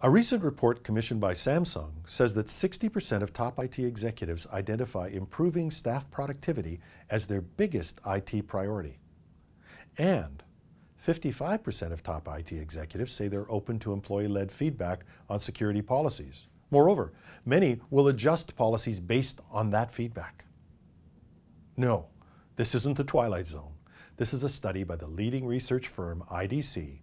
A recent report commissioned by Samsung says that 60% of top IT executives identify improving staff productivity as their biggest IT priority. And 55% of top IT executives say they're open to employee-led feedback on security policies. Moreover, many will adjust policies based on that feedback. No, this isn't the Twilight Zone. This is a study by the leading research firm IDC.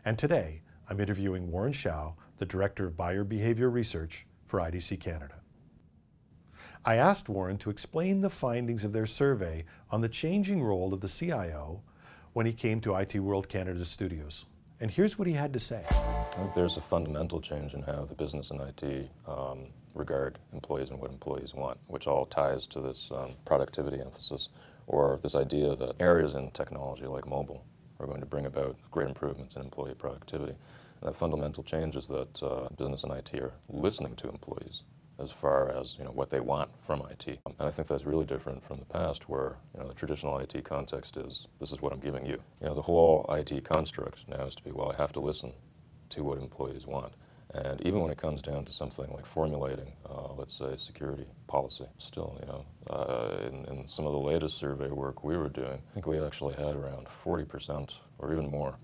And today, I'm interviewing Warren Shiau, the Director of Buyer Behavior Research for IDC Canada. I asked Warren to explain the findings of their survey on the changing role of the CIO when he came to IT World Canada's studios. And here's what he had to say. I think there's a fundamental change in how the business and IT regard employees and what employees want, which all ties to this productivity emphasis, or this idea that areas in technology like mobile are going to bring about great improvements in employee productivity. And that fundamental change is that business and IT are listening to employees as far as what they want from IT. And I think that's really different from the past, where the traditional IT context is, this is what I'm giving you. The whole IT construct now is to be, well, I have to listen to what employees want. And even when it comes down to something like formulating, let's say, security policy, still, in some of the latest survey work we were doing, I think we actually had around 40% or even more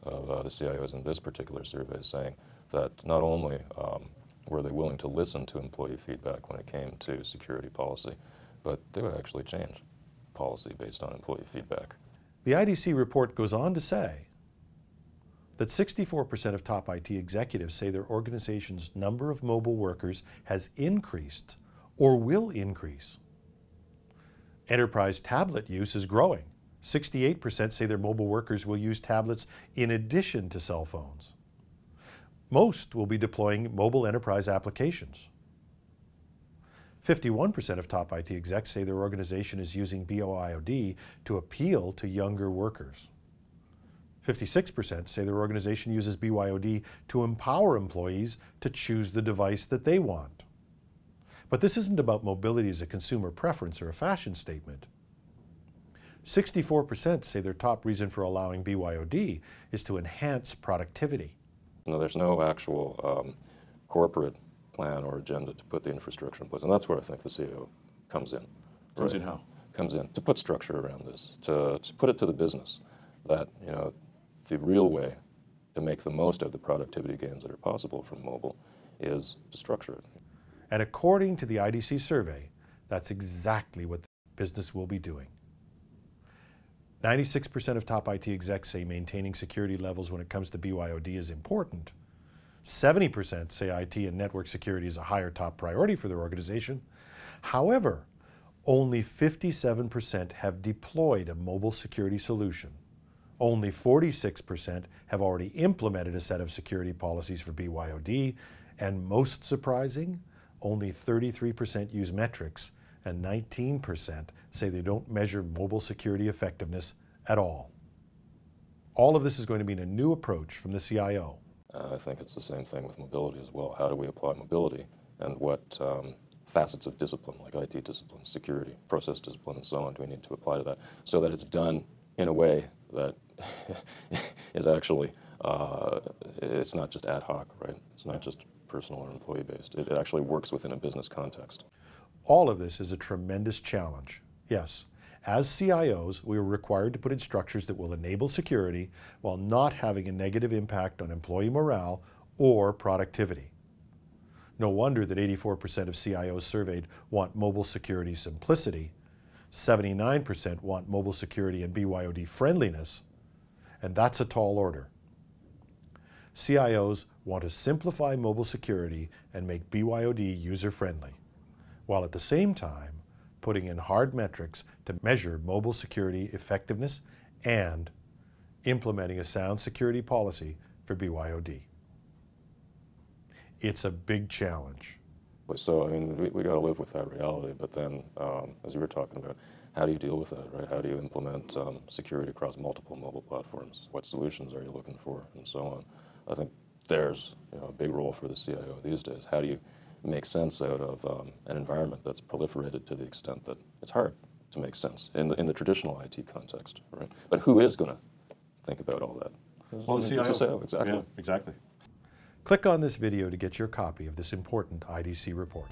of the CIOs in this particular survey saying that not only were they willing to listen to employee feedback when it came to security policy, but they would actually change policy based on employee feedback. The IDC report goes on to say that 64% of top IT executives say their organization's number of mobile workers has increased or will increase. Enterprise tablet use is growing. 68% say their mobile workers will use tablets in addition to cell phones. Most will be deploying mobile enterprise applications. 51% of top IT execs say their organization is using BYOD to appeal to younger workers. 56% say their organization uses BYOD to empower employees to choose the device that they want. But this isn't about mobility as a consumer preference or a fashion statement. 64% say their top reason for allowing BYOD is to enhance productivity. There's no actual corporate plan or agenda to put the infrastructure in place, and that's where I think the CIO comes in. Comes in how? Comes in to put structure around this, to put it to the business that the real way to make the most of the productivity gains that are possible from mobile is to structure it. And according to the IDC survey, that's exactly what the business will be doing. 96% of top IT execs say maintaining security levels when it comes to BYOD is important. 70% say IT and network security is a higher top priority for their organization. However, only 57% have deployed a mobile security solution. Only 46% have already implemented a set of security policies for BYOD, and most surprising, only 33% use metrics, and 19% say they don't measure mobile security effectiveness at all. All of this is going to mean a new approach from the CIO. I think it's the same thing with mobility as well. How do we apply mobility, and what facets of discipline, like IT discipline, security, process discipline, and so on, do we need to apply to that so that it's done in a way that is actually, it's not just ad hoc, right? It's not just personal or employee-based. It actually works within a business context. All of this is a tremendous challenge. Yes, as CIOs, we are required to put in structures that will enable security while not having a negative impact on employee morale or productivity. No wonder that 84% of CIOs surveyed want mobile security simplicity, 79% want mobile security and BYOD friendliness, and that's a tall order. CIOs want to simplify mobile security and make BYOD user-friendly, while at the same time putting in hard metrics to measure mobile security effectiveness and implementing a sound security policy for BYOD. It's a big challenge. So, I mean, we got to live with that reality, but then, as you were talking about, how do you deal with that, right? How do you implement security across multiple mobile platforms? What solutions are you looking for, and so on? I think there's a big role for the CIO these days. How do you make sense out of an environment that's proliferated to the extent that it's hard to make sense in the traditional IT context, right? But who is going to think about all that? Well, the CIO. exactly. Yeah, exactly. Click on this video to get your copy of this important IDC report.